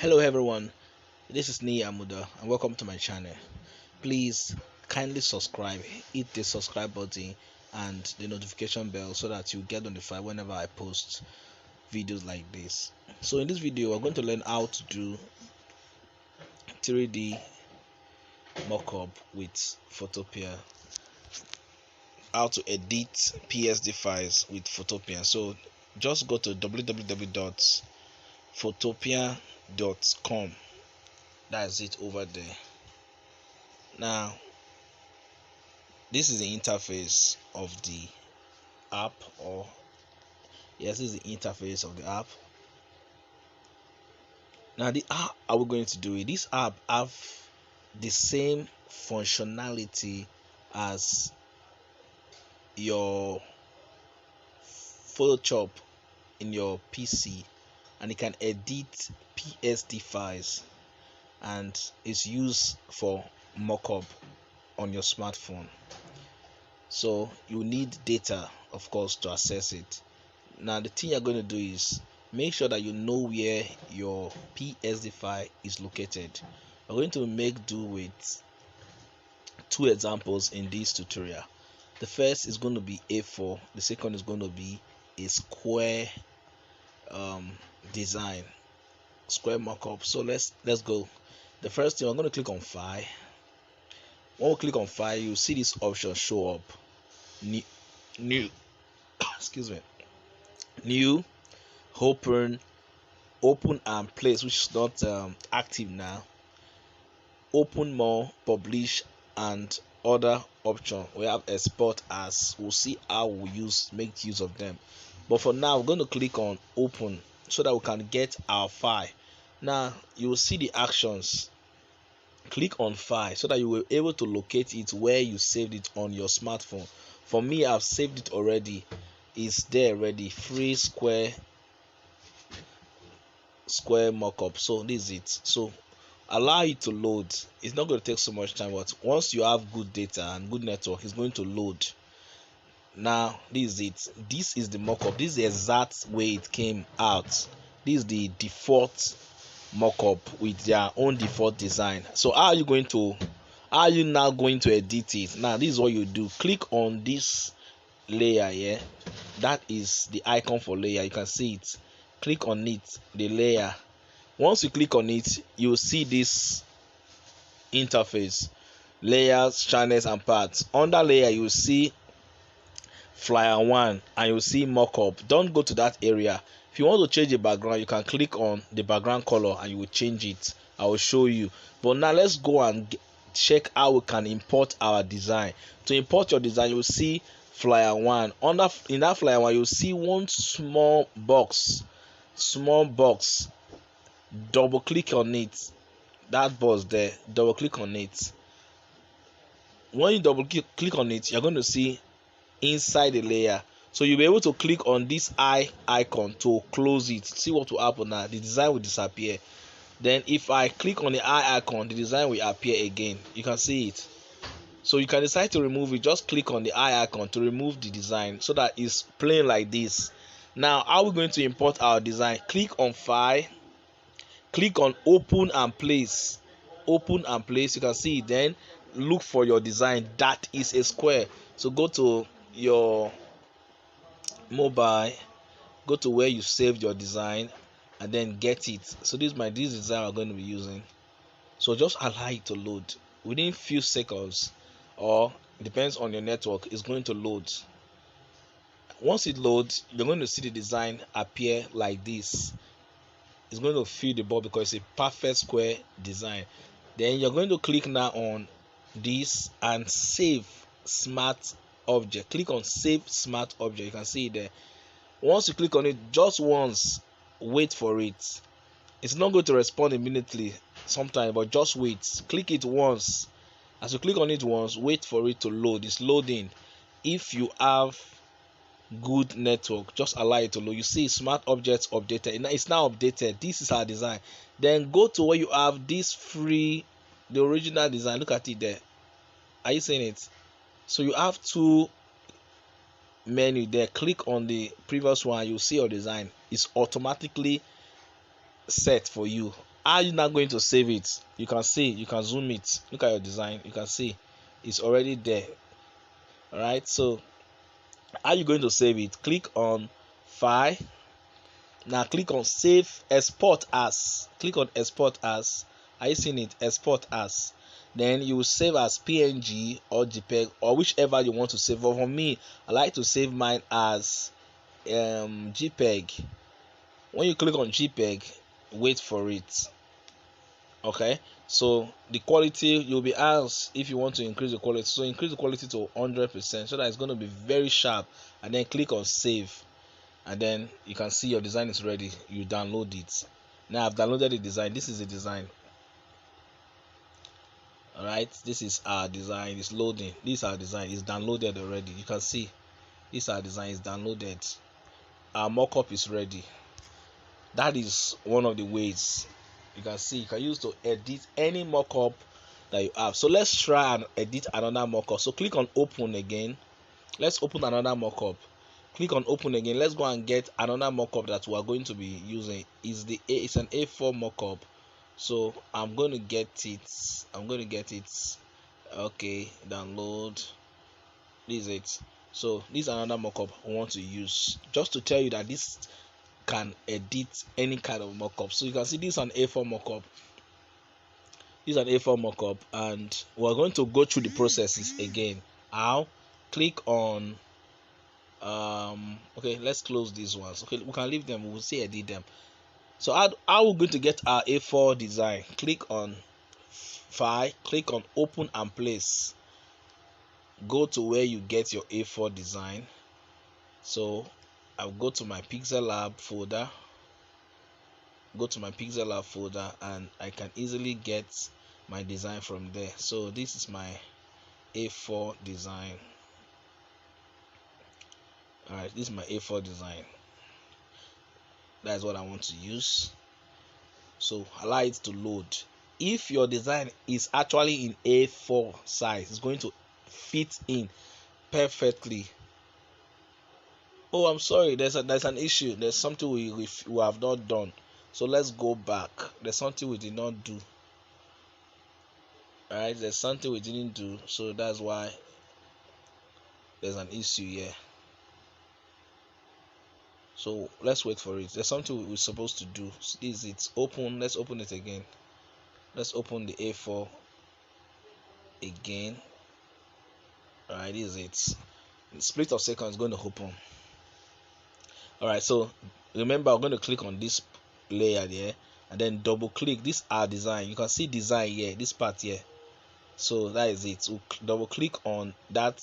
Hello everyone, this is Ni Amuda and welcome to my channel. Please kindly subscribe, hit the subscribe button and the notification bell so that you get notified whenever I post videos like this. So in this video we're going to learn how to do 3D mockup with Photopea, how to edit PSD files with Photopea. So just go to www.photopea.com. That's it over there. Now this is the interface of the app, or yes, this is the interface of the app. Now how are we going to do it? This app have the same functionality as your Photoshop in your PC, and it can edit PSD files and is used for mockup on your smartphone. So you need data, of course, to access it. Now the thing you're going to do is make sure that you know where your PSD file is located. We're going to make do with two examples in this tutorial. The first is going to be A4, the second is going to be a square design, square mockup. So let's go. The first thing, I'm going to click on file. When we click on file, you see this option show up, new excuse me, new, open and place, which is not active now, open more, publish, and other option. We have export as. We'll see how we make use of them, but for now we're going to click on open so that we can get our file. Now you will see the actions. Click on file so that you will be able to locate it where you saved it on your smartphone. For me, I've saved it already. It's there already, free square mockup. So this is it. So allow it to load. It's not going to take so much time, but once you have good data and good network, it's going to load. Now this is it. This is the mockup. This is the exact way it came out. This is the default mockup with their own default design. So how are you now going to edit it? Now this is what you do. Click on this layer here. That is the icon for layer. You can see it. Click on it, the layer. Once you click on it, you will see this interface, layers, channels, and paths. Under layer, you will see flyer 1 and you will see mockup. Don't go to that area. If you want to change the background, you can click on the background color and you will change it. I will show you. But now let's go and check how we can import our design. To import your design, you will see flyer 1. In that flyer 1, you will see one small box. Double click on it. That box there. Double click on it. When you double click on it, you're going to see inside the layer. So you'll be able to click on this eye icon to close it. See what will happen now. The design will disappear. Then if I click on the eye icon, the design will appear again. You can see it. So you can decide to remove it. Just click on the eye icon to remove the design so that it's plain like this. Now how are we going to import our design? Click on file, click on open and place. Open and place. You can see it. Then look for your design. That is a square. So go to your mobile, go to where you saved your design and then get it. So this design I'm going to be using. So just allow it to load. Within few seconds, or it depends on your network, it's going to load. Once it loads, you're going to see the design appear like this. It's going to fill the box because it's a perfect square design. Then you're going to click now on this and save smart object. Click on save smart object. You can see it there. Once you click on it just once, wait for it. It's not going to respond immediately sometime, but just wait. Click it once. As you click on it once, wait for it to load. It's loading. If you have good network, just allow it to load. You see smart objects updated. It's now updated. This is our design. Then go to where you have this free, the original design. Look at it there. Are you seeing it? So you have two menu there. Click on the previous one. You'll see your design is automatically set for you. How are you not going to save it? You can see, you can zoom it, look at your design, you can see it's already there. All right, so how are you going to save it? Click on file. Now click on save, export as. Click on export as. Are you seeing it? Export as. Then you will save as PNG or Jpeg or whichever you want to save. But for me, I like to save mine as Jpeg. When you click on Jpeg, wait for it. Okay, so the quality, you'll be asked if you want to increase the quality. So increase the quality to 100% so that it's going to be very sharp, and then click on save, and then you can see your design is ready. You download it. Now I've downloaded the design. This is the design. All right, this is our design. It's loading. This is our design. It's downloaded already. You can see this our design is downloaded. Our mockup is ready. That is one of the ways you can see you can use to edit any mockup that you have. So let's try and edit another mockup. So click on open again. Let's open another mockup. Click on open again. Let's go and get another mockup that we are going to be using. It's an A4 mockup. So I'm going to get it. Okay, download. This is it. So this is another mockup I want to use just to tell you that this can edit any kind of mockup. So you can see this is an A4 mockup. This is an A4 mockup, and we're going to go through the processes again. How? Click on okay, let's close these ones. Okay, we can leave them, we'll see edit them. So how we're going to get our A4 design? Click on file, click on open and place. Go to where you get your A4 design. So I'll go to my Pixel Lab folder. Go to my Pixel Lab folder, and I can easily get my design from there. So this is my A4 design. All right, this is my A4 design. That's what I want to use. So allow it to load. If your design is actually in A4 size, it's going to fit in perfectly. Oh, I'm sorry, there's an issue. There's something we have not done. So let's go back. There's something we did not do. All right, there's something we didn't do, so that's why there's an issue here. So let's wait for it. There's something we're supposed to do. So this is it. Open. Let's open it again. Let's open the A4 again. All right, this is it. In split of seconds is going to open. All right, so remember, I'm going to click on this layer there, and then double click. This our design. You can see design here. This part here. So that is it. We'll double click on that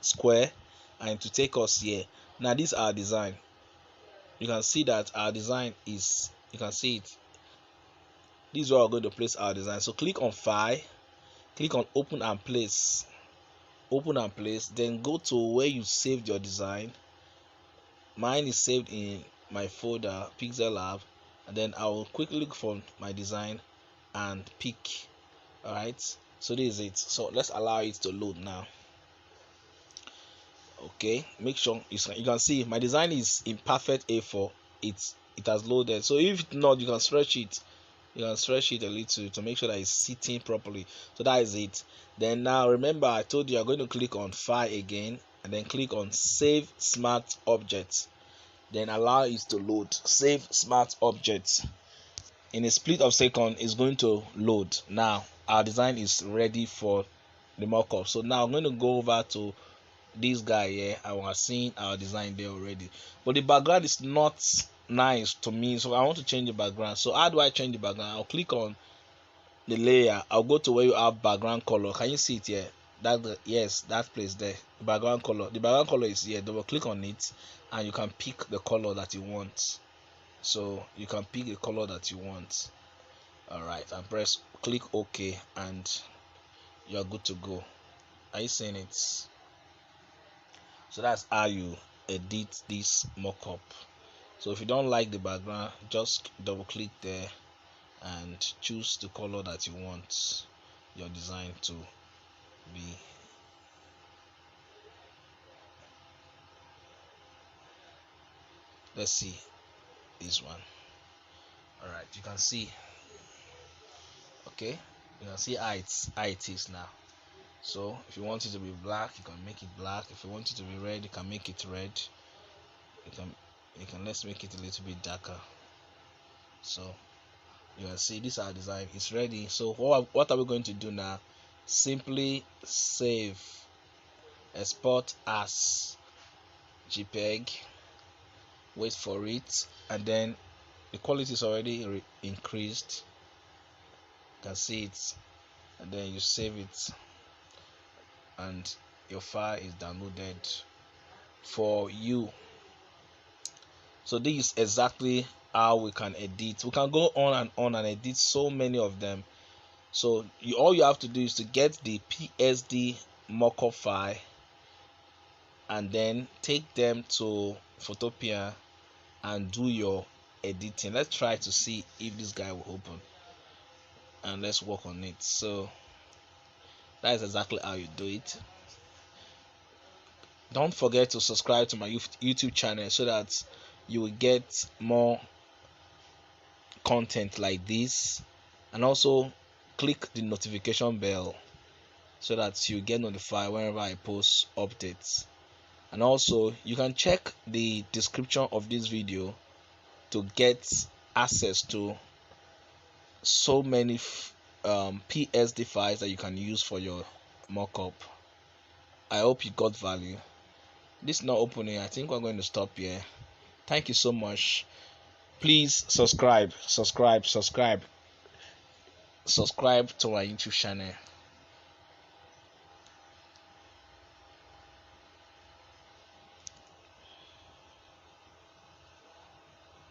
square, and to take us here. Now this is our design. You can see that our design is, you can see it. This is where we're going to place our design. So click on file, click on open and place. Open and place, then go to where you saved your design. Mine is saved in my folder Pixel Lab, and then I will quickly look for my design and pick. All right, so this is it. So let's allow it to load now. Okay, make sure you can see my design is in perfect A4. It has loaded. So if not, you can stretch it. You can stretch it a little to make sure that it's sitting properly. So that is it. Then now remember, I told you I'm going to click on file again, and then click on save smart objects. Then allow it to load. Save smart objects. In a split of second, it's going to load. Now our design is ready for the mockup. So now I'm going to go over to this guy here. I was seeing our design there already, but the background is not nice to me, so I want to change the background. So how do I change the background? I'll click on the layer. I'll go to where you have background color. Can you see it here? Yes, that place there, background color. The background color is here. Double click on it, and you can pick the color that you want. So you can pick the color that you want. All right, and click OK, and you're good to go. Are you seeing it? So that's how you edit this mockup. So if you don't like the background, just double click there and choose the color that you want your design to be. Let's see this one. All right, you can see. Okay, you can see how it is now. So if you want it to be black, you can make it black. If you want it to be red, you can make it red. You can let's make it a little bit darker. So you can see this our design is ready. So what are we going to do now? Simply save, export as Jpeg, wait for it, and then the quality is already increased. You can see it, and then you save it, and your file is downloaded for you. So this is exactly how we can edit. We can go on and edit so many of them. So all you have to do is to get the PSD Mockup file and then take them to Photopea and do your editing. Let's try to see if this guy will open, and let's work on it. So that is exactly how you do it. Don't forget to subscribe to my YouTube channel so that you will get more content like this, and also click the notification bell so that you get notified whenever I post updates. And also you can check the description of this video to get access to so many PSD files that you can use for your mockup. I hope you got value. This is not opening. I think we're going to stop here. Thank you so much. Please subscribe to my YouTube channel.